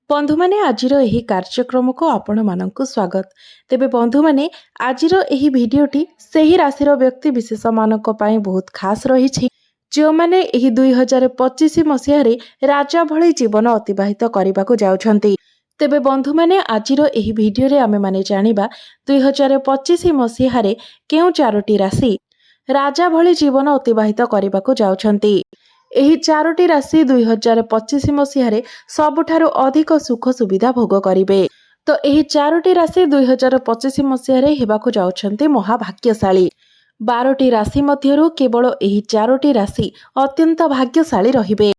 बंधु माने आजिर एही कार्यक्रम को आपण मानक स्वागत। तेबे बंधु माने आजिर एही भिडियोटी सेही राशिर व्यक्ति विशेष मानक पई बहुत खास रही जो माने एही 2025 मसीह रे राजा भली जीवन अतिबाहित करने को जाउछंती। तेबे बंधु माने आजिर एही भिडियो रे आमे माने जानिबा 2025 मसीह रे केउ चारोटी राशि राजा भली जीवन अतिबाहित करने को जाउछंती। ଏହି ଚାରୋଟି ରାଶି 2025 ମସିହାରେ ସବୁଠାରୁ ଅଧିକ ସୁଖ ସୁବିଧା ଭୋଗ କରିବେ। ତ ଏହି ଚାରୋଟି ରାଶି 2025 ମସିହାରେ ହେବାକୁ ଯାଉଛନ୍ତି ମହାଭାଗ୍ୟଶାଳୀ। 12ଟି ରାଶି ମଧ୍ୟରୁ କେବଳ ଏହି ଚାରୋଟି ରାଶି ଅତ୍ୟନ୍ତ ଭାଗ୍ୟଶାଳୀ ରହିବେ।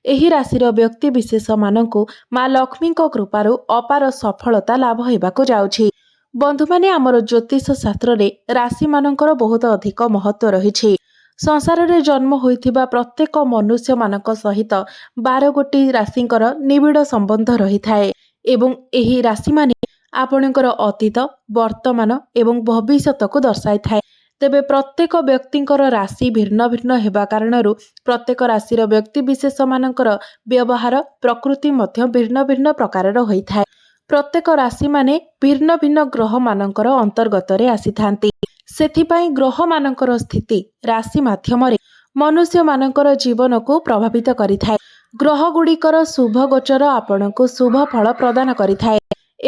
ଏହି ରାଶିର ବ୍ୟକ୍ତି ବିଶେଷ ମାନଙ୍କୁ ମା ଲକ୍ଷ୍ମୀଙ୍କ କୃପାରୁ ଅପାର ସଫଳତା ଲାଭ ହେବାକୁ ଯାଉଛି। ବନ୍ଧୁମାନେ ଆମର ଜ୍ୟୋତିଷ ଶାସ୍ତ୍ରରେ ରାଶିମାନଙ୍କର ବହୁତ ଅଧିକ ମହତ୍ତ୍ୱ ରହିଛି। ସଂସାରରେ ଜନ୍ମ ହୋଇଥିବା ପ୍ରତ୍ୟେକ ମନୁଷ୍ୟ ମାନଙ୍କ ସହିତ 12 ଗୋଟି ରାଶିଙ୍କର ନିବିଡ଼ ସମ୍ବନ୍ଧ ରହିଥାଏ ଏବଂ ଏହି ରାଶିମାନେ ଆପଣଙ୍କର ଅତୀତ, ବର୍ତ୍ତମାନ ଏବଂ ଭବିଷ୍ୟତକୁ ଦର୍ଶାଇଥାଏ। ତେବେ ପ୍ରତ୍ୟେକ ବ୍ୟକ୍ତିଙ୍କର ରାଶି ଭିନ୍ନ ଭିନ୍ନ ହେବା କାରଣରୁ ପ୍ରତ୍ୟେକ ରାଶିର ବ୍ୟକ୍ତି ବିଶେଷ ମାନଙ୍କର ବ୍ୟବହାର ପ୍ରକୃତି ମଧ୍ୟ ଭିନ୍ନ ଭିନ୍ନ ପ୍ରକାରର ହୋଇଥାଏ। ପ୍ରତ୍ୟେକ ରାଶିମାନେ ଭିନ୍ନ ଭିନ୍ନ ଗ୍ରହ ମାନଙ୍କର ଅନ୍ତର୍ଗତରେ ଆସିଥାନ୍ତି। ସେଥିପାଇଁ ଗ୍ରହମାନଙ୍କର ସ୍ଥିତି ରାଶି ମାଧ୍ୟମରେ ମନୁଷ୍ୟମାନଙ୍କର ଜୀବନକୁ ପ୍ରଭାବିତ କରିଥାଏ। ଗ୍ରହଗୁଡ଼ିକର ଶୁଭ ଗୋଚର ଆପଣଙ୍କୁ ଶୁଭ ଫଳ ପ୍ରଦାନ କରିଥାଏ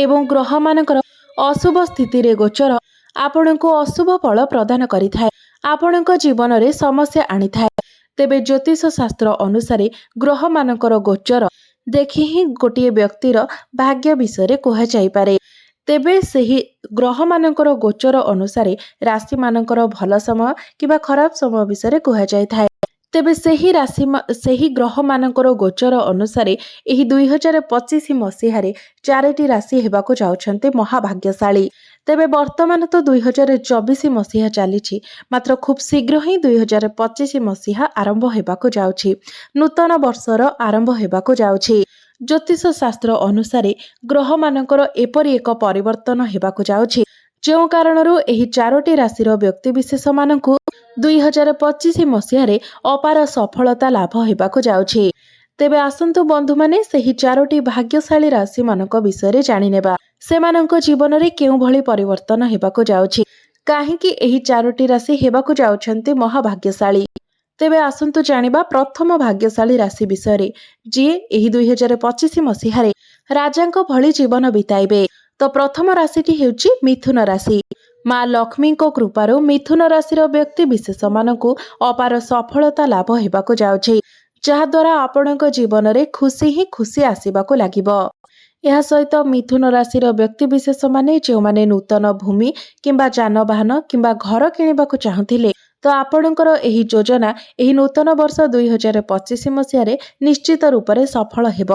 ଏବଂ ଗ୍ରହମାନଙ୍କର ଅଶୁଭ ସ୍ଥିତିରେ ଗୋଚର ଆପଣଙ୍କୁ ଅଶୁଭ ଫଳ ପ୍ରଦାନ କରିଥାଏ, ଆପଣଙ୍କ ଜୀବନରେ ସମସ୍ୟା ଆଣିଥାଏ। ତେବେ ଜ୍ୟୋତିଷ ଶାସ୍ତ୍ର ଅନୁସାରେ ଗ୍ରହମାନଙ୍କର ଗୋଚର ଦେଖି ହିଁ ଗୋଟିଏ ବ୍ୟକ୍ତିର ଭାଗ୍ୟ ବିଷୟରେ କୁହାଯାଇପାରେ। ତେବେ ସେହି ଗ୍ରହମାନଙ୍କର ଗୋଚର ଅନୁସାରେ ରାଶିମାନଙ୍କର ଭଲ ସମୟ କିମ୍ବା ଖରାପ ସମୟ ବିଷୟରେ କୁହାଯାଇଥାଏ। ତେବେ ସେହି ଗ୍ରହମାନଙ୍କର ଗୋଚର ଅନୁସାରେ ଏହି 2025 ମସିହାରେ ଚାରୋଟି ରାଶି ହେବାକୁ ଯାଉଛନ୍ତି ମହାଭାଗ୍ୟଶାଳୀ। ତେବେ ବର୍ତ୍ତମାନ ତ 2024 ମସିହା ଚାଲିଛି, ମାତ୍ର ଖୁବ୍ ଶୀଘ୍ର ହିଁ 2025 ମସିହା ଆରମ୍ଭ ହେବାକୁ ଯାଉଛି। ନୂତନ ବର୍ଷର ଆରମ୍ଭ ହେବାକୁ ଯାଉଛି। ଜ୍ୟୋତିଷ ଶାସ୍ତ୍ର ଅନୁସାରେ ଗ୍ରହମାନଙ୍କର ଏପରି ଏକ ପରିବର୍ତ୍ତନ ହେବାକୁ ଯାଉଛି ଯେଉଁ କାରଣରୁ ଏହି ଚାରୋଟି ରାଶିର ବ୍ୟକ୍ତିବିଶେଷ ମାନଙ୍କୁ 2025 ମସିହାରେ ଅପାର ସଫଳତା ଲାଭ ହେବାକୁ ଯାଉଛି। ତେବେ ଆସନ୍ତୁ ବନ୍ଧୁମାନେ ସେହି ଚାରୋଟି ଭାଗ୍ୟଶାଳୀ ରାଶିମାନଙ୍କ ବିଷୟରେ ଜାଣିନେବା। ସେମାନଙ୍କ ଜୀବନରେ କେଉଁଭଳି ପରିବର୍ତ୍ତନ ହେବାକୁ ଯାଉଛି, କାହିଁକି ଏହି ଚାରୋଟି ରାଶି ହେବାକୁ ଯାଉଛନ୍ତି ମହାଭାଗ୍ୟଶାଳୀ। ତେବେ ଆସନ୍ତୁ ଜାଣିବା ପ୍ରଥମ ଭାଗ୍ୟଶାଳୀ ରାଶି ବିଷୟରେ, ଯିଏ ଏହି 2025 ମସିହାରେ ରାଜାଙ୍କ ଭଳି ଜୀବନ ବିତାଇବେ। ତ ପ୍ରଥମ ରାଶିଟି ହେଉଛି ମିଥୁନ ରାଶି। ମା ଲକ୍ଷ୍ମୀଙ୍କ କୃପାରୁ ମିଥୁନ ରାଶିର ବ୍ୟକ୍ତି ବିଶେଷ ମାନଙ୍କୁ ଅପାର ସଫଳତା ଲାଭ ହେବାକୁ ଯାଉଛି, ଯାହାଦ୍ୱାରା ଆପଣଙ୍କ ଜୀବନରେ ଖୁସି ହିଁ ଖୁସି ଆସିବାକୁ ଲାଗିବ। ଏହା ସହିତ ମିଥୁନ ରାଶିର ବ୍ୟକ୍ତି ବିଶେଷ ମାନେ ଯେଉଁମାନେ ନୂତନ ଭୂମି କିମ୍ବା ଯାନବାହନ କିମ୍ବା ଘର କିଣିବାକୁ ଚାହୁଁଥିଲେ, ତ ଆପଣଙ୍କର ଏହି ଯୋଜନା ଏହି ନୂତନ ବର୍ଷ 2025 ମସିହାରେ ନିଶ୍ଚିତ ରୂପରେ ସଫଳ ହେବ।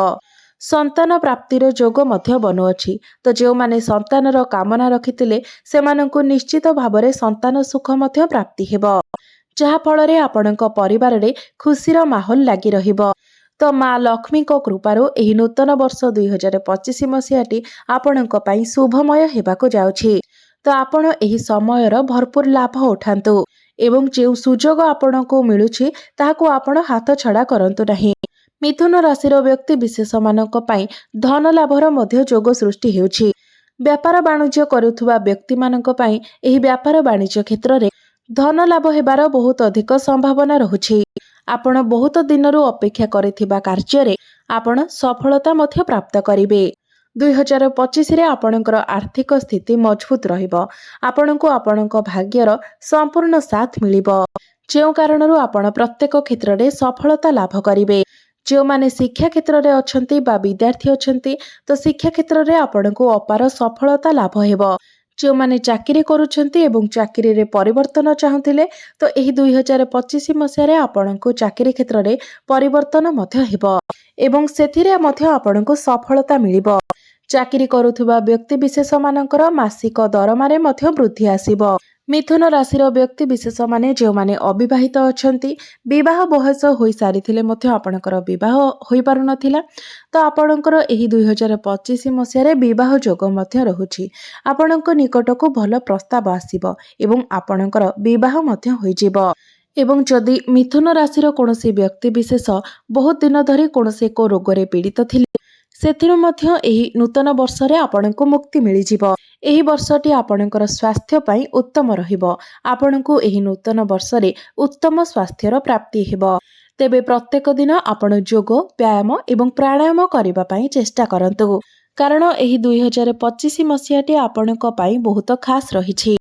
ସନ୍ତାନ ପ୍ରାପ୍ତିର ଯୋଗ ମଧ୍ୟ ବନୁଅଛି। ତ ଯେଉଁମାନେ ସନ୍ତାନର କାମନା ରଖିଥିଲେ ସେମାନଙ୍କୁ ନିଶ୍ଚିତ ଭାବରେ ସନ୍ତାନ ସୁଖ ମଧ୍ୟ ପ୍ରାପ୍ତି ହେବ, ଯାହାଫଳରେ ଆପଣଙ୍କ ପରିବାରରେ ଖୁସିର ମାହୋଲ ଲାଗି ରହିବ। ତ ମା ଲକ୍ଷ୍ମୀଙ୍କ କୃପାରୁ ଏହି ନୂତନ ବର୍ଷ 2025 ମସିହାଟି ଆପଣଙ୍କ ପାଇଁ ଶୁଭମୟ ହେବାକୁ ଯାଉଛି। ତ ଆପଣ ଏହି ସମୟର ଭରପୁର ଲାଭ ଉଠାନ୍ତୁ ଏବଂ ଯେଉଁ ସୁଯୋଗ ଆପଣଙ୍କୁ ମିଳୁଛି ତାହାକୁ ଆପଣ ହାତଛଡ଼ା କରନ୍ତୁ ନାହିଁ। ମିଥୁନ ରାଶିର ବ୍ୟକ୍ତି ବିଶେଷ ମାନଙ୍କ ପାଇଁ ଧନ ଲାଭର ମଧ୍ୟ ଯୋଗ ସୃଷ୍ଟି ହେଉଛି। ବ୍ୟାପାର ବାଣିଜ୍ୟ କରୁଥିବା ବ୍ୟକ୍ତିମାନଙ୍କ ପାଇଁ ଏହି ବ୍ୟାପାର ବାଣିଜ୍ୟ କ୍ଷେତ୍ରରେ ଧନ ଲାଭ ହେବାର ବହୁତ ଅଧିକ ସମ୍ଭାବନା ରହୁଛି। ଆପଣ ବହୁତ ଦିନରୁ ଅପେକ୍ଷା କରିଥିବା କାର୍ଯ୍ୟରେ ଆପଣ ସଫଳତା ମଧ୍ୟ ପ୍ରାପ୍ତ କରିବେ। 2025ରେ ଆପଣଙ୍କର ଆର୍ଥିକ ସ୍ଥିତି ମଜବୁତ ରହିବ। ଆପଣଙ୍କୁ ଆପଣଙ୍କ ଭାଗ୍ୟର ସମ୍ପୂର୍ଣ୍ଣ ସାଥ ମିଳିବ, ଯେଉଁ କାରଣରୁ ଆପଣ ପ୍ରତ୍ୟେକ କ୍ଷେତ୍ରରେ ସଫଳତା ଲାଭ କରିବେ। ଯେଉଁମାନେ ଶିକ୍ଷା କ୍ଷେତ୍ରରେ ଅଛନ୍ତି ବା ବିଦ୍ୟାର୍ଥୀ ଅଛନ୍ତି, ତ ଶିକ୍ଷା କ୍ଷେତ୍ରରେ ଆପଣଙ୍କୁ ଅପାର ସଫଳତା ଲାଭ ହେବ। ଯେଉଁମାନେ ଚାକିରି କରୁଛନ୍ତି ଏବଂ ଚାକିରିରେ ପରିବର୍ତ୍ତନ ଚାହୁଁଥିଲେ, ତ ଏହି 2025 ମସିହାରେ ଆପଣଙ୍କୁ ଚାକିରି କ୍ଷେତ୍ରରେ ପରିବର୍ତ୍ତନ ମଧ୍ୟ ହେବ ଏବଂ ସେଥିରେ ମଧ୍ୟ ଆପଣଙ୍କୁ ସଫଳତା ମିଳିବ। ଚାକିରି କରୁଥିବା ବ୍ୟକ୍ତି ବିଶେଷ ମାନଙ୍କର ମାସିକ ଦରମାରେ ମଧ୍ୟ ବୃଦ୍ଧି ଆସିବ। ମିଥୁନ ରାଶିର ବ୍ୟକ୍ତି ବିଶେଷ ମାନେ ଯେଉଁମାନେ ଅବିବାହିତ ଅଛନ୍ତି, ବିବାହ ବୟସ ହୋଇସାରିଥିଲେ ମଧ୍ୟ ଆପଣଙ୍କର ବିବାହ ହୋଇପାରୁନଥିଲା, ତ ଆପଣଙ୍କର ଏହି 2025 ମସିହାରେ ବିବାହ ଯୋଗ ମଧ୍ୟ ରହୁଛି। ଆପଣଙ୍କ ନିକଟକୁ ଭଲ ପ୍ରସ୍ତାବ ଆସିବ ଏବଂ ଆପଣଙ୍କର ବିବାହ ମଧ୍ୟ ହୋଇଯିବ। ଏବଂ ଯଦି ମିଥୁନ ରାଶିର କୌଣସି ବ୍ୟକ୍ତି ବିଶେଷ ବହୁତ ଦିନ ଧରି କୌଣସି ଏକ ରୋଗରେ ପୀଡ଼ିତ ଥିଲେ, ସେଥିରୁ ମଧ୍ୟ ଏହି ନୂତନ ବର୍ଷରେ ଆପଣଙ୍କୁ ମୁକ୍ତି ମିଳିଯିବ। ଏହି ବର୍ଷଟି ଆପଣଙ୍କର ସ୍ୱାସ୍ଥ୍ୟ ପାଇଁ ଉତ୍ତମ ରହିବ। ଆପଣଙ୍କୁ ଏହି ନୂତନ ବର୍ଷରେ ଉତ୍ତମ ସ୍ୱାସ୍ଥ୍ୟର ପ୍ରାପ୍ତି ହେବ। ତେବେ ପ୍ରତ୍ୟେକ ଦିନ ଆପଣ ଯୋଗ, ବ୍ୟାୟାମ ଏବଂ ପ୍ରାଣାୟାମ କରିବା ପାଇଁ ଚେଷ୍ଟା କରନ୍ତୁ, କାରଣ ଏହି 2025 ମସିହାଟି ଆପଣଙ୍କ ପାଇଁ ବହୁତ ଖାସ୍ ରହିଛି।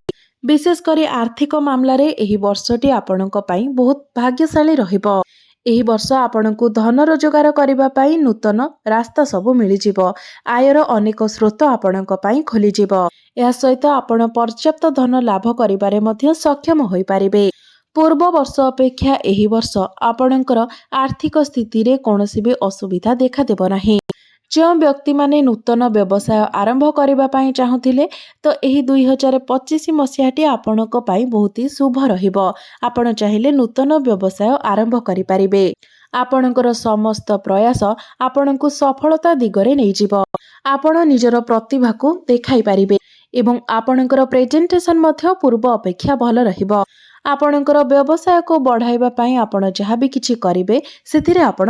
ବିଶେଷ କରି ଆର୍ଥିକ ମାମଲାରେ ଏହି ବର୍ଷଟି ଆପଣଙ୍କ ପାଇଁ ବହୁତ ଭାଗ୍ୟଶାଳୀ ରହିବ। ଏହି ବର୍ଷ ଆପଣଙ୍କୁ ଧନ ରୋଜଗାର କରିବା ପାଇଁ ନୂତନ ରାସ୍ତା ସବୁ ମିଳିଯିବ। ଆୟର ଅନେକ ସ୍ରୋତ ଆପଣଙ୍କ ପାଇଁ ଖୋଲିଯିବ। ଏହା ସହିତ ଆପଣ ପର୍ଯ୍ୟାପ୍ତ ଧନ ଲାଭ କରିବାରେ ମଧ୍ୟ ସକ୍ଷମ ହୋଇପାରିବେ। ପୂର୍ବ ବର୍ଷ ଅପେକ୍ଷା ଏହି ବର୍ଷ ଆପଣଙ୍କର ଆର୍ଥିକ ସ୍ଥିତିରେ କୌଣସି ବି ଅସୁବିଧା ଦେଖାଦେବ ନାହିଁ। ଯେଉଁ ବ୍ୟକ୍ତିମାନେ ନୂତନ ବ୍ୟବସାୟ ଆରମ୍ଭ କରିବା ପାଇଁ ଚାହୁଁଥିଲେ, ତ ଏହି 2025 ମସିହାଟି ଆପଣଙ୍କ ପାଇଁ ବହୁତ ହି ଶୁଭ ରହିବ। ଆପଣ ଚାହିଁଲେ ନୂତନ ବ୍ୟବସାୟ ଆରମ୍ଭ କରିପାରିବେ। ଆପଣଙ୍କର ସମସ୍ତ ପ୍ରୟାସ ଆପଣଙ୍କୁ ସଫଳତା ଦିଗରେ ନେଇଯିବ। ଆପଣ ନିଜର ପ୍ରତିଭାକୁ ଦେଖାଇ ପାରିବେ ଏବଂ ଆପଣଙ୍କର ପ୍ରେଜେଣ୍ଟେସନ ମଧ୍ୟ ପୂର୍ବ ଅପେକ୍ଷା ଭଲ ରହିବ। ଆପଣଙ୍କର ବ୍ୟବସାୟକୁ ବଢ଼ାଇବା ପାଇଁ ଆପଣ ଯାହା ବି କିଛି କରିବେ, ସେଥିରେ ଆପଣ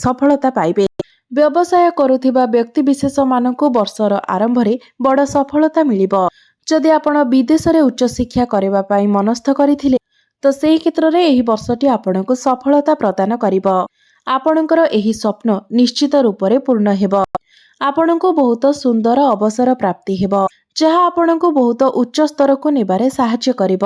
ସଫଳତା ପାଇବେ। ବ୍ୟବସାୟ କରୁଥିବା ବ୍ୟକ୍ତିବିଶେଷମାନଙ୍କୁ ବର୍ଷର ଆରମ୍ଭରେ ବଡ଼ ସଫଳତା ମିଳିବ। ଯଦି ଆପଣ ବିଦେଶରେ ଉଚ୍ଚଶିକ୍ଷା କରିବା ପାଇଁ ମନସ୍ଥ କରିଥିଲେ, ତ ସେହି କ୍ଷେତ୍ରରେ ଏହି ବର୍ଷଟି ଆପଣଙ୍କୁ ସଫଳତା ପ୍ରଦାନ କରିବ। ଆପଣଙ୍କର ଏହି ସ୍ୱପ୍ନ ନିଶ୍ଚିତ ରୂପରେ ପୂର୍ଣ୍ଣ ହେବ। ଆପଣଙ୍କୁ ବହୁତ ସୁନ୍ଦର ଅବସର ପ୍ରାପ୍ତି ହେବ, ଯାହା ଆପଣଙ୍କୁ ବହୁତ ଉଚ୍ଚ ସ୍ତରକୁ ନେବାରେ ସାହାଯ୍ୟ କରିବ।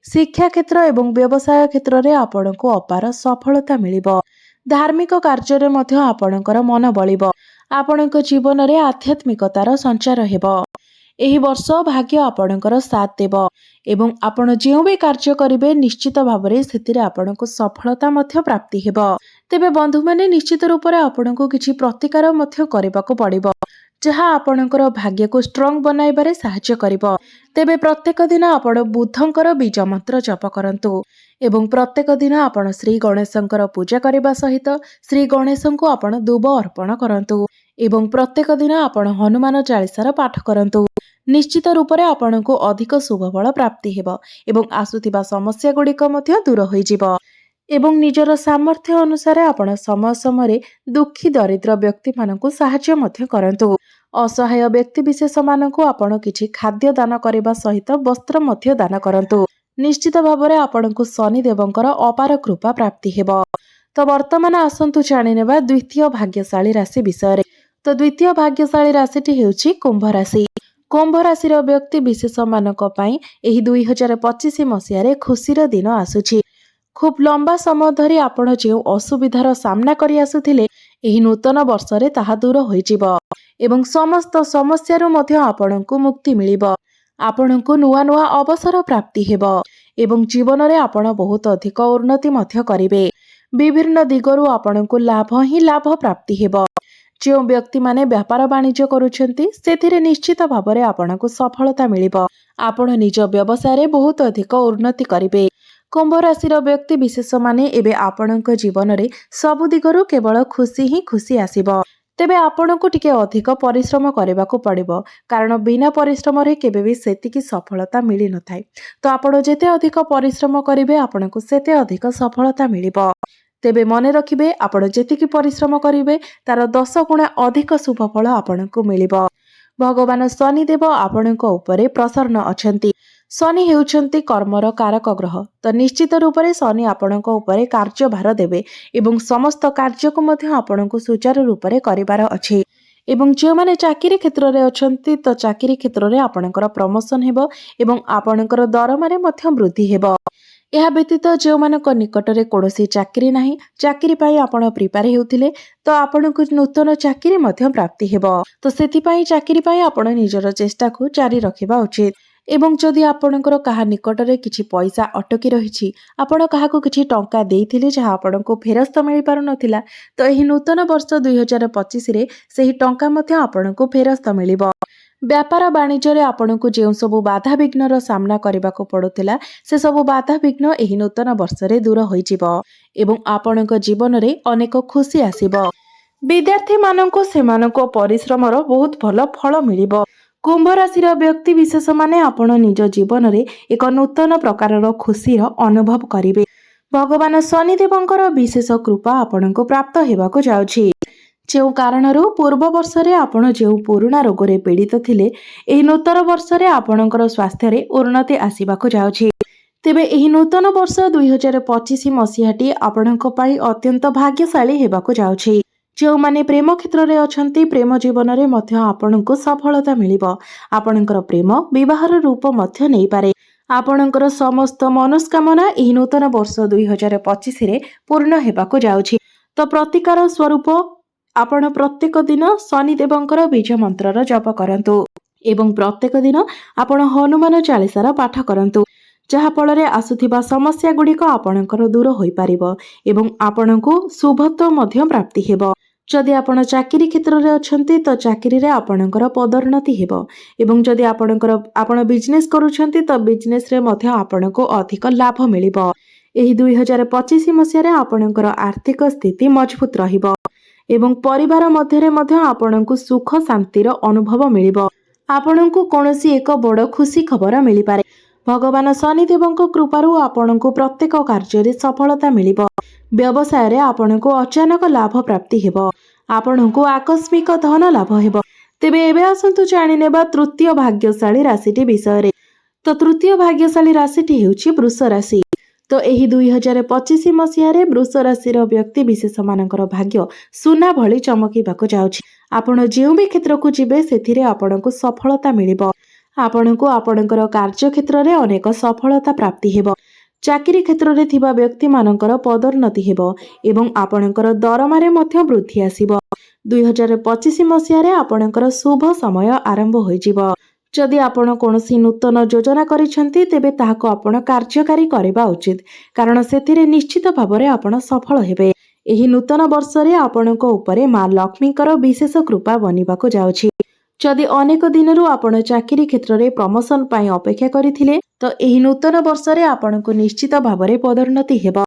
ଶିକ୍ଷା କ୍ଷେତ୍ର ଏବଂ ବ୍ୟବସାୟ କ୍ଷେତ୍ରରେ ଆପଣଙ୍କୁ ଅପାର ସଫଳତା ମିଳିବ। ଧାର୍ମିକ କାର୍ଯ୍ୟରେ ମଧ୍ୟ ଆପଣଙ୍କର ମନ ବଳିବ। ଆପଣଙ୍କ ଜୀବନରେ ଆଧ୍ୟାତ୍ମିକତାର ସଞ୍ଚାର ହେବ। ଏହି ବର୍ଷ ଭାଗ୍ୟ ଆପଣଙ୍କର ସାଥ ଦେବ ଏବଂ ଆପଣ ଯେଉଁ ବି କାର୍ଯ୍ୟ କରିବେ, ନିଶ୍ଚିତ ଭାବରେ ସେଥିରେ ଆପଣଙ୍କୁ ସଫଳତା ମଧ୍ୟ ପ୍ରାପ୍ତି ହେବ। ତେବେ ବନ୍ଧୁମାନେ, ନିଶ୍ଚିତ ରୂପରେ ଆପଣଙ୍କୁ କିଛି ପ୍ରତିକାର ମଧ୍ୟ କରିବାକୁ ପଡ଼ିବ, ଯାହା ଆପଣଙ୍କର ଭାଗ୍ୟକୁ ଷ୍ଟ୍ରଙ୍ଗ ବନାଇବାରେ ସାହାଯ୍ୟ କରିବ। ତେବେ ପ୍ରତ୍ୟେକ ଦିନ ଆପଣ ବୁଦ୍ଧଙ୍କର ବୀଜ ମନ୍ତ୍ର ଜପ କରନ୍ତୁ ଏବଂ ପ୍ରତ୍ୟେକ ଦିନ ଆପଣ ଶ୍ରୀ ଗଣେଶଙ୍କର ପୂଜା କରିବା ସହିତ ଶ୍ରୀ ଗଣେଶଙ୍କୁ ଆପଣ ଦୁବ ଅର୍ପଣ କରନ୍ତୁ ଏବଂ ପ୍ରତ୍ୟେକ ଦିନ ଆପଣ ହନୁମାନ ଚାଳିଶାର ପାଠ କରନ୍ତୁ। ନିଶ୍ଚିତ ରୂପରେ ଆପଣଙ୍କୁ ଅଧିକ ଶୁଭଫଳ ପ୍ରାପ୍ତି ହେବ ଏବଂ ଆସୁଥିବା ସମସ୍ୟା ଗୁଡ଼ିକ ମଧ୍ୟ ଦୂର ହୋଇଯିବ। ଏବଂ ନିଜର ସାମର୍ଥ୍ୟ ଅନୁସାରେ ଆପଣ ସମୟ ସମୟରେ ଦୁଃଖୀ ଦରିଦ୍ର ବ୍ୟକ୍ତିମାନଙ୍କୁ ସାହାଯ୍ୟ ମଧ୍ୟ କରନ୍ତୁ। ଅସହାୟ ବ୍ୟକ୍ତିବିଶେଷମାନଙ୍କୁ ଆପଣ କିଛି ଖାଦ୍ୟ ଦାନ କରିବା ସହିତ ବସ୍ତ୍ର ମଧ୍ୟ ଦାନ କରନ୍ତୁ। ନିଶ୍ଚିତ ଭାବରେ ଆପଣଙ୍କୁ ଶନିଦେବଙ୍କର ଅପାର କୃପା ପ୍ରାପ୍ତି ହେବ। ତ ବର୍ତ୍ତମାନ ଆସନ୍ତୁ ଜାଣିନେବା ଦ୍ୱିତୀୟ ଭାଗ୍ୟଶାଳୀ ରାଶି ବିଷୟରେ। ତ ଦ୍ୱିତୀୟ ଭାଗ୍ୟଶାଳୀ ରାଶିଟି ହେଉଛି କୁମ୍ଭ ରାଶି। କୁମ୍ଭ ରାଶିର ବ୍ୟକ୍ତି ବିଶେଷମାନଙ୍କ ପାଇଁ ଏହି 2025 ମସିହାରେ ଖୁସିର ଦିନ ଆସୁଛି। ଖୁବ୍ ଲମ୍ବା ସମୟ ଧରି ଆପଣ ଯେଉଁ ଅସୁବିଧାର ସାମ୍ନା କରି ଆସୁଥିଲେ, ଏହି ନୂତନ ବର୍ଷରେ ତାହା ଦୂର ହୋଇଯିବ ଏବଂ ସମସ୍ତ ସମସ୍ୟାରୁ ମଧ୍ୟ ଆପଣଙ୍କୁ ମୁକ୍ତି ମିଳିବ। ଆପଣଙ୍କୁ ନୂଆ ନୂଆ ଅବସର ପ୍ରାପ୍ତି ହେବ ଏବଂ ଜୀବନରେ ଆପଣ ବହୁତ ଅଧିକ ଉନ୍ନତି ମଧ୍ୟ କରିବେ। ବିଭିନ୍ନ ଦିଗରୁ ଆପଣଙ୍କୁ ଲାଭ ହିଁ ଲାଭ ପ୍ରାପ୍ତି ହେବ। ଯେଉଁ ବ୍ୟକ୍ତିମାନେ ବ୍ୟାପାର ବାଣିଜ୍ୟ କରୁଛନ୍ତି, ସେଥିରେ ନିଶ୍ଚିତ ଭାବରେ ଆପଣଙ୍କୁ ସଫଳତା ମିଳିବ। ଆପଣ ନିଜ ବ୍ୟବସାୟରେ ବହୁତ ଅଧିକ ଉନ୍ନତି କରିବେ। କୁମ୍ଭ ରାଶିର ବ୍ୟକ୍ତି ବିଶେଷମାନେ ଏବେ ଆପଣଙ୍କ ଜୀବନରେ ସବୁ ଦିଗରୁ କେବଳ ଖୁସି ହିଁ ଖୁସି ଆସିବ। ତେବେ ଆପଣଙ୍କୁ ଟିକେ ଅଧିକ ପରିଶ୍ରମ କରିବାକୁ ପଡ଼ିବ, କାରଣ ବିନା ପରିଶ୍ରମରେ କେବେ ବି ସେତିକି ସଫଳତା ମିଳିନଥାଏ। ତ ଆପଣ ଯେତେ ଅଧିକ ପରିଶ୍ରମ କରିବେ, ଆପଣଙ୍କୁ ସେତେ ଅଧିକ ସଫଳତା ମିଳିବ। ତେବେ ମନେ ରଖିବେ, ଆପଣ ଯେତିକି ପରିଶ୍ରମ କରିବେ, ତାର 10 ଗୁଣା ଅଧିକ ଶୁଭଫଳ ଆପଣଙ୍କୁ ମିଳିବ। ଭଗବାନ ଶନିଦେବ ଆପଣଙ୍କ ଉପରେ ପ୍ରସନ୍ନ ଅଛନ୍ତି। ଶନି ହେଉଛନ୍ତି କର୍ମର କାରକ ଗ୍ରହ। ତ ନିଶ୍ଚିତ ରୂପରେ ଶନି ଆପଣଙ୍କ ଉପରେ କାର୍ଯ୍ୟଭାର ଦେବେ ଏବଂ ସମସ୍ତ କାର୍ଯ୍ୟକୁ ମଧ୍ୟ ଆପଣଙ୍କୁ ସୁଚାରୁ ରୂପରେ କରିବାର ଅଛି। ଏବଂ ଯେଉଁମାନେ ଚାକିରି କ୍ଷେତ୍ରରେ ଅଛନ୍ତି, ତ ଚାକିରି କ୍ଷେତ୍ରରେ ଆପଣଙ୍କର ପ୍ରମୋସନ ହେବ ଏବଂ ଆପଣଙ୍କର ଦରମାରେ ମଧ୍ୟ ବୃଦ୍ଧି ହେବ। ଏହା ବ୍ୟତୀତ ଯେଉଁମାନଙ୍କ ନିକଟରେ କୌଣସି ଚାକିରି ନାହିଁ, ଚାକିରି ପାଇଁ ଆପଣ ପ୍ରିପେୟାର ହେଉଥିଲେ, ତ ଆପଣଙ୍କୁ ନୂତନ ଚାକିରି ମଧ୍ୟ ପ୍ରାପ୍ତି ହେବ। ତ ସେଥିପାଇଁ ଚାକିରି ପାଇଁ ଆପଣ ନିଜର ଚେଷ୍ଟାକୁ ଜାରି ରଖିବା ଉଚିତ। ଏବଂ ଯଦି ଆପଣଙ୍କର କାହା ନିକଟରେ କିଛି ପଇସା ଅଟକି ରହିଛି, ଆପଣ କାହାକୁ କିଛି ଟଙ୍କା ଦେଇଥିଲେ ଯାହା ଆପଣଙ୍କୁ ଫେରସ୍ତ ମିଳିପାରୁନଥିଲା, ତ ଏହି ନୂତନ ବର୍ଷ 2025ରେ ସେହି ଟଙ୍କା ମଧ୍ୟ ଆପଣଙ୍କୁ ଫେରସ୍ତ ମିଳିବ। ବ୍ୟାପାର ବାଣିଜ୍ୟରେ ଆପଣଙ୍କୁ ଯେଉଁ ସବୁ ବାଧାବିଘ୍ନର ସାମ୍ନା କରିବାକୁ ପଡୁଥିଲା, ସେ ସବୁ ବାଧାବିଘ୍ନ ଏହି ନୂତନ ବର୍ଷରେ ଦୂର ହୋଇଯିବ ଏବଂ ଆପଣଙ୍କ ଜୀବନରେ ଅନେକ ଖୁସି ଆସିବ। ବିଦ୍ୟାର୍ଥୀମାନଙ୍କୁ ସେମାନଙ୍କ ପରିଶ୍ରମର ବହୁତ ଭଲ ଫଳ ମିଳିବ। କୁମ୍ଭ ରାଶିର ବ୍ୟକ୍ତି ବିଶେଷମାନେ ଆପଣ ନିଜ ଜୀବନରେ ଏକ ନୂତନ ପ୍ରକାରର ଖୁସିର ଅନୁଭବ କରିବେ। ଭଗବାନ ଶନିଦେବଙ୍କର ବିଶେଷ କୃପା ଆପଣଙ୍କୁ ପ୍ରାପ୍ତ ହେବାକୁ ଯାଉଛି। ଯେଉଁ କାରଣରୁ ପୂର୍ବ ବର୍ଷରେ ଆପଣ ଯେଉଁ ପୁରୁଣା ରୋଗରେ ପୀଡ଼ିତ ଥିଲେ, ଏହି ନୂତନ ବର୍ଷରେ ଆପଣଙ୍କର ସ୍ୱାସ୍ଥ୍ୟରେ ଉନ୍ନତି ଆସିବାକୁ ଯାଉଛି। ତେବେ ଏହି ନୂତନ ବର୍ଷ 2025 ମସିହାଟି ଆପଣଙ୍କ ପାଇଁ ଅତ୍ୟନ୍ତ ଭାଗ୍ୟଶାଳୀ ହେବାକୁ ଯାଉଛି। ଯେଉଁମାନେ ପ୍ରେମ କ୍ଷେତ୍ରରେ ଅଛନ୍ତି, ପ୍ରେମ ଜୀବନରେ ମଧ୍ୟ ଆପଣଙ୍କୁ ସଫଳତା ମିଳିବ। ଆପଣଙ୍କର ପ୍ରେମ ବିବାହର ରୂପ ମଧ୍ୟ ନେଇପାରେ। ଆପଣଙ୍କର ସମସ୍ତ ମନସ୍କାମନା ଏହି ନୂତନ ବର୍ଷ 2025ରେ ପୂର୍ଣ୍ଣ ହେବାକୁ ଯାଉଛି। ତ ପ୍ରତିକାର ସ୍ୱରୂପ ଆପଣ ପ୍ରତ୍ୟେକ ଦିନ ଶନିଦେବଙ୍କର ବୀଜ ମନ୍ତ୍ରର ଜପ କରନ୍ତୁ ଏବଂ ପ୍ରତ୍ୟେକ ଦିନ ଆପଣ ହନୁମାନ ଚାଳିଶାର ପାଠ କରନ୍ତୁ, ଯାହାଫଳରେ ଆସୁଥିବା ସମସ୍ୟା ଗୁଡ଼ିକ ଆପଣଙ୍କର ଦୂର ହୋଇପାରିବ ଏବଂ ଆପଣଙ୍କୁ ଶୁଭତ୍ୱ ମଧ୍ୟ ପ୍ରାପ୍ତି ହେବ। ଯଦି ଆପଣ ଚାକିରି କ୍ଷେତ୍ରରେ ଅଛନ୍ତି ତ ଚାକିରିରେ ଆପଣଙ୍କର ପଦୋନ୍ନତି ହେବ ଏବଂ ଯଦି ଆପଣ ବିଜନେସ୍ କରୁଛନ୍ତି ତ ବିଜନେସ୍ରେ ମଧ୍ୟ ଆପଣଙ୍କୁ ଅଧିକ ଲାଭ ମିଳିବ। ଏହି 2025 ମସିହାରେ ଆପଣଙ୍କର ଆର୍ଥିକ ସ୍ଥିତି ମଜବୁତ ରହିବ ଏବଂ ପରିବାର ମଧ୍ୟରେ ମଧ୍ୟ ଆପଣଙ୍କୁ ସୁଖ ଶାନ୍ତିର ଅନୁଭବ ମିଳିବ। ଆପଣଙ୍କୁ କୌଣସି ଏକ ବଡ଼ ଖୁସି ଖବର ମିଳିପାରେ। ଭଗବାନ ଶନିଦେବଙ୍କ କୃପାରୁ ଆପଣଙ୍କୁ ପ୍ରତ୍ୟେକ କାର୍ଯ୍ୟରେ ସଫଳତା ମିଳିବ। ବ୍ୟବସାୟରେ ଆପଣଙ୍କୁ ଅଚାନକ ଲାଭ ପ୍ରାପ୍ତି ହେବ। ଆପଣଙ୍କୁ ଆକସ୍ମିକ ଧନ ଲାଭ ହେବ। ତେବେ ଏବେ ଆସନ୍ତୁ ଜାଣିନେବା ତୃତୀୟ ଭାଗ୍ୟଶାଳୀ ରାଶିଟି ବିଷୟରେ। ତ ତୃତୀୟ ଭାଗ୍ୟଶାଳୀ ରାଶିଟି ହେଉଛି ବୃଷ ରାଶି। ତ ଏହି 2025 ମସିହାରେ ବୃଷ ରାଶିର ବ୍ୟକ୍ତି ବିଶେଷମାନଙ୍କର ଭାଗ୍ୟ ସୁନା ଭଳି ଚମକିବାକୁ ଯାଉଛି। ଆପଣ ଯେଉଁ ବି କ୍ଷେତ୍ରକୁ ଯିବେ ସେଥିରେ ଆପଣଙ୍କୁ ସଫଳତା ମିଳିବ। ଆପଣଙ୍କୁ ଆପଣଙ୍କର କାର୍ଯ୍ୟକ୍ଷେତ୍ରରେ ଅନେକ ସଫଳତା ପ୍ରାପ୍ତି ହେବ। ଚାକିରି କ୍ଷେତ୍ରରେ ଥିବା ବ୍ୟକ୍ତିମାନଙ୍କର ପଦୋନ୍ନତି ହେବ ଏବଂ ଆପଣଙ୍କର ଦରମାରେ ମଧ୍ୟ ବୃଦ୍ଧି ଆସିବ। 2025 ମସିହାରେ ଆପଣଙ୍କର ଶୁଭ ସମୟ ଆରମ୍ଭ ହୋଇଯିବ। ଯଦି ଆପଣ କୌଣସି ନୂତନ ଯୋଜନା କରିଛନ୍ତି ତେବେ ତାହାକୁ ଆପଣ କାର୍ଯ୍ୟକାରୀ କରିବା ଉଚିତ, କାରଣ ସେଥିରେ ନିଶ୍ଚିତ ଭାବରେ ଆପଣ ସଫଳ ହେବେ। ଏହି ନୂତନ ବର୍ଷରେ ଆପଣଙ୍କ ଉପରେ ମା ଲକ୍ଷ୍ମୀଙ୍କର ବିଶେଷ କୃପା ବନିବାକୁ ଯାଉଛି। ଯଦି ଅନେକ ଦିନରୁ ଆପଣ ଚାକିରି କ୍ଷେତ୍ରରେ ପ୍ରମୋସନ ପାଇଁ ଅପେକ୍ଷା କରିଥିଲେ ତ ଏହି ନୂତନ ବର୍ଷରେ ଆପଣଙ୍କୁ ନିଶ୍ଚିତ ଭାବରେ ପଦୋନ୍ନତି ହେବ।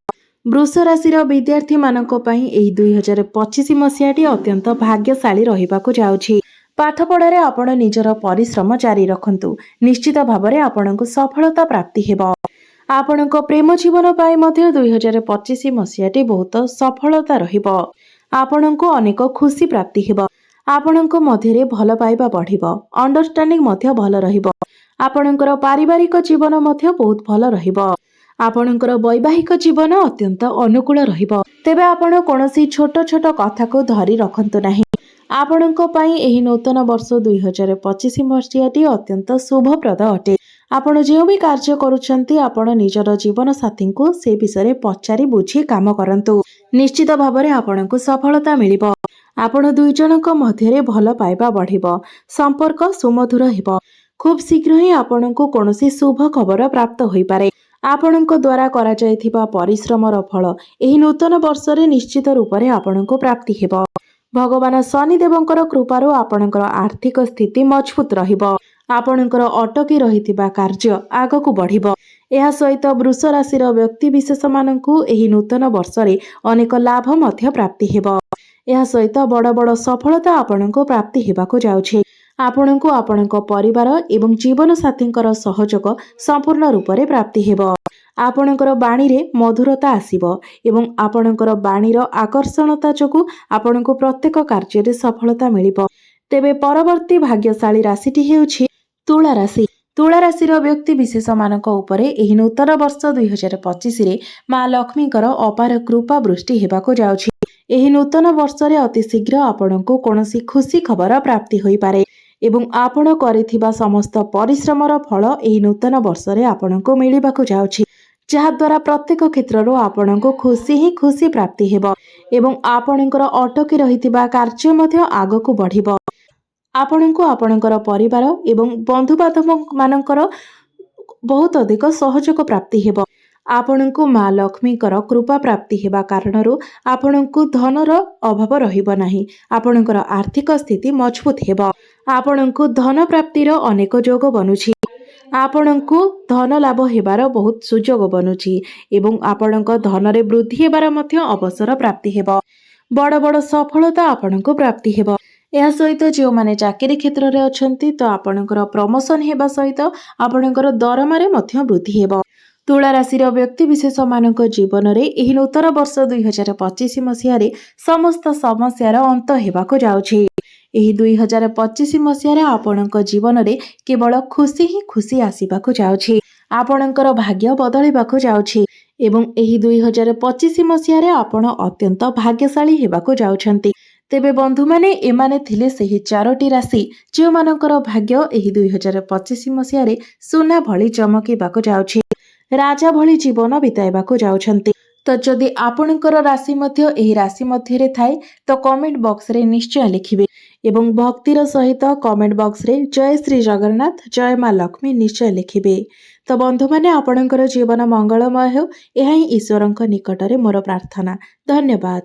ବୃଷ ରାଶିର ବିଦ୍ୟାର୍ଥୀମାନଙ୍କ ପାଇଁ ଏହି 2025 ମସିହାଟି ଅତ୍ୟନ୍ତ ଭାଗ୍ୟଶାଳୀ ରହିବାକୁ ଯାଉଛି। ପାଠପଢ଼ାରେ ଆପଣ ନିଜର ପରିଶ୍ରମ ଜାରି ରଖନ୍ତୁ। ନିଶ୍ଚିତ ଭାବରେ ଆପଣଙ୍କୁ ସଫଳତା ପ୍ରାପ୍ତି ହେବ। ଆପଣଙ୍କ ପ୍ରେମ ଜୀବନ ପାଇଁ ମଧ୍ୟ 2025 ମସିହାଟି ବହୁତ ସଫଳତା ରହିବ। ଆପଣଙ୍କୁ ଅନେକ ଖୁସି ପ୍ରାପ୍ତି ହେବ। ଆପଣଙ୍କ ମଧ୍ୟରେ ଭଲ ପାଇବା ବଢ଼ିବ। ଅଣ୍ଡରଷ୍ଟାଣ୍ଡିଂ ମଧ୍ୟ ଭଲ ରହିବ। ଆପଣଙ୍କର ପାରିବାରିକ ଜୀବନ ମଧ୍ୟ ବହୁତ ଭଲ ରହିବ। ଆପଣଙ୍କର ବୈବାହିକ ଜୀବନ ଅତ୍ୟନ୍ତ ଅନୁକୂଳ ରହିବ। ତେବେ ଆପଣ କୌଣସି ଛୋଟ ଛୋଟ କଥାକୁ ଧରି ରଖନ୍ତୁ ନାହିଁ। ଆପଣଙ୍କ ପାଇଁ ଏହି ନୂତନ ବର୍ଷ 2025 ମସିହାଟି ଅତ୍ୟନ୍ତ ଶୁଭପ୍ରଦ ଅଟେ। ଆପଣ ଯେଉଁ ବି କାର୍ଯ୍ୟ କରୁଛନ୍ତି ଆପଣ ନିଜର ଜୀବନସାଥୀଙ୍କୁ ସେ ବିଷୟରେ ପଚାରି ବୁଝି କାମ କରନ୍ତୁ। ନିଶ୍ଚିତ ଭାବରେ ଆପଣଙ୍କୁ ସଫଳତା ମିଳିବ। ଆପଣ ଦୁଇ ଜଣଙ୍କ ମଧ୍ୟରେ ଭଲ ପାଇବା ବଢ଼ିବ। ସମ୍ପର୍କ ସୁମଧୁର ହେବ। ଖୁବ୍ ଶୀଘ୍ର ହିଁ ଆପଣଙ୍କୁ କୌଣସି ଶୁଭ ଖବର ପ୍ରାପ୍ତ ହୋଇପାରେ। ଆପଣଙ୍କ ଦ୍ୱାରା କରାଯାଇଥିବା ପରିଶ୍ରମର ଫଳ ଏହି ନୂତନ ବର୍ଷରେ ନିଶ୍ଚିତ ରୂପରେ ଆପଣଙ୍କୁ ପ୍ରାପ୍ତି ହେବ। ଭଗବାନ ଶନିଦେବଙ୍କର କୃପାରୁ ଆପଣଙ୍କର ଆର୍ଥିକ ସ୍ଥିତି ମଜବୁତ ରହିବ। ଆପଣଙ୍କର ଅଟକି ରହିଥିବା କାର୍ଯ୍ୟ ଆଗକୁ ବଢ଼ିବ। ଏହା ସହିତ ବୃଷ ରାଶିର ବ୍ୟକ୍ତିବିଶେଷମାନଙ୍କୁ ଏହି ନୂତନ ବର୍ଷରେ ଅନେକ ଲାଭ ମଧ୍ୟ ପ୍ରାପ୍ତି ହେବ। ଏହା ସହିତ ବଡ଼ ବଡ଼ ସଫଳତା ଆପଣଙ୍କୁ ପ୍ରାପ୍ତି ହେବାକୁ ଯାଉଛି। ଆପଣଙ୍କୁ ଆପଣଙ୍କ ପରିବାର ଏବଂ ଜୀବନସାଥୀଙ୍କର ସହଯୋଗ ସମ୍ପୂର୍ଣ୍ଣ ରୂପରେ ପ୍ରାପ୍ତି ହେବ। ଆପଣଙ୍କର ବାଣୀରେ ମଧୁରତା ଆସିବ ଏବଂ ଆପଣଙ୍କର ବାଣୀର ଆକର୍ଷଣତା ଯୋଗୁଁ ଆପଣଙ୍କୁ ପ୍ରତ୍ୟେକ କାର୍ଯ୍ୟରେ ସଫଳତା ମିଳିବ। ତେବେ ପରବର୍ତ୍ତୀ ଭାଗ୍ୟଶାଳୀ ରାଶିଟି ହେଉଛି ତୁଳା ରାଶି। ତୁଳା ରାଶିର ବ୍ୟକ୍ତି ବିଶେଷମାନଙ୍କ ଉପରେ ଏହି ନୂତନ ବର୍ଷ 2025ରେ ମା ଲକ୍ଷ୍ମୀଙ୍କର ଅପାର କୃପା ବୃଷ୍ଟି ହେବାକୁ ଯାଉଛି। ଏହି ନୂତନ ବର୍ଷରେ ଅତି ଶୀଘ୍ର ଆପଣଙ୍କୁ କୌଣସି ଖୁସି ଖବର ପ୍ରାପ୍ତି ହୋଇପାରେ ଏବଂ ଆପଣ କରିଥିବା ସମସ୍ତ ପରିଶ୍ରମର ଫଳ ଏହି ନୂତନ ବର୍ଷରେ ଆପଣଙ୍କୁ ମିଳିବାକୁ ଯାଉଛି, ଯାହାଦ୍ୱାରା ପ୍ରତ୍ୟେକ କ୍ଷେତ୍ରରୁ ଆପଣଙ୍କୁ ଖୁସି ପ୍ରାପ୍ତି ହେବ ଏବଂ ଆପଣଙ୍କର ଅଟକି ରହିଥିବା କାର୍ଯ୍ୟ ମଧ୍ୟ ଆଗକୁ ବଢ଼ିବ। ଆପଣଙ୍କୁ ଆପଣଙ୍କର ପରିବାର ଏବଂ ବନ୍ଧୁବାନ୍ଧବମାନଙ୍କର ବହୁତ ଅଧିକ ସହଯୋଗ ପ୍ରାପ୍ତି ହେବ। ଆପଣଙ୍କୁ ମା ଲକ୍ଷ୍ମୀଙ୍କର କୃପା ପ୍ରାପ୍ତି ହେବା କାରଣରୁ ଆପଣଙ୍କୁ ଧନର ଅଭାବ ରହିବ ନାହିଁ। ଆପଣଙ୍କର ଆର୍ଥିକ ସ୍ଥିତି ମଜବୁତ ହେବ। ଆପଣଙ୍କୁ ଧନ ପ୍ରାପ୍ତିର ଅନେକ ଯୋଗ ବନୁଛି। ଆପଣଙ୍କୁ ଧନ ଲାଭ ହେବାର ବହୁତ ସୁଯୋଗ ବନୁଛି ଏବଂ ଆପଣଙ୍କ ଧନରେ ବୃଦ୍ଧି ହେବାର ମଧ୍ୟ ଅବସର ପ୍ରାପ୍ତି ହେବ। ବଡ଼ ବଡ଼ ସଫଳତା ଆପଣଙ୍କୁ ପ୍ରାପ୍ତି ହେବ। ଏହା ସହିତ ଯେଉଁମାନେ ଚାକିରି କ୍ଷେତ୍ରରେ ଅଛନ୍ତି ତ ଆପଣଙ୍କର ପ୍ରମୋସନ ହେବା ସହିତ ଆପଣଙ୍କର ଦରମାରେ ମଧ୍ୟ ବୃଦ୍ଧି ହେବ। ତୁଳା ରାଶିର ବ୍ୟକ୍ତିବିଶେଷ ମାନଙ୍କ ଜୀବନରେ ଏହି ନୂତନ ବର୍ଷ 2025 ମସିହାରେ ସମସ୍ତ ସମସ୍ୟାର ଅନ୍ତ ହେବାକୁ ଯାଉଛି। ଏହି 2025 ମସିହାରେ ଆପଣଙ୍କ ଜୀବନରେ କେବଳ ଖୁସି ହିଁ ଖୁସି ଆସିବାକୁ ଯାଉଛି। ଆପଣଙ୍କର ଭାଗ୍ୟ ବଦଳିବାକୁ ଯାଉଛି ଏବଂ ଏହି 2025 ମସିହାରେ ଆପଣ ଅତ୍ୟନ୍ତ ଭାଗ୍ୟଶାଳୀ ହେବାକୁ ଯାଉଛନ୍ତି। ତେବେ ବନ୍ଧୁମାନେ, ଏମାନେ ଥିଲେ ସେହି 4ଟି ରାଶି ଯେଉଁମାନଙ୍କର ଭାଗ୍ୟ ଏହି 2025 ମସିହାରେ ସୁନା ଭଳି ଚମକିବାକୁ ଯାଉଛି, ରାଜା ଭଳି ଜୀବନ ବିତାଇବାକୁ ଯାଉଛନ୍ତି। ତ ଯଦି ଆପଣଙ୍କର ରାଶି ମଧ୍ୟ ଏହି ରାଶି ମଧ୍ୟରେ ଥାଏ ତ କମେଣ୍ଟ ବକ୍ସରେ ନିଶ୍ଚୟ ଲିଖିବେ ଏବଂ ଭକ୍ତିର ସହିତ କମେଣ୍ଟ ବକ୍ସରେ ଜୟ ଶ୍ରୀ ଜଗନ୍ନାଥ, ଜୟ ମା ଲକ୍ଷ୍ମୀ ନିଶ୍ଚୟ ଲିଖିବେ। ତ ବନ୍ଧୁମାନେ, ଆପଣଙ୍କର ଜୀବନ ମଙ୍ଗଳମୟ ହେଉ, ଏହା ହିଁ ଈଶ୍ୱରଙ୍କ ନିକଟରେ ମୋର ପ୍ରାର୍ଥନା। ଧନ୍ୟବାଦ।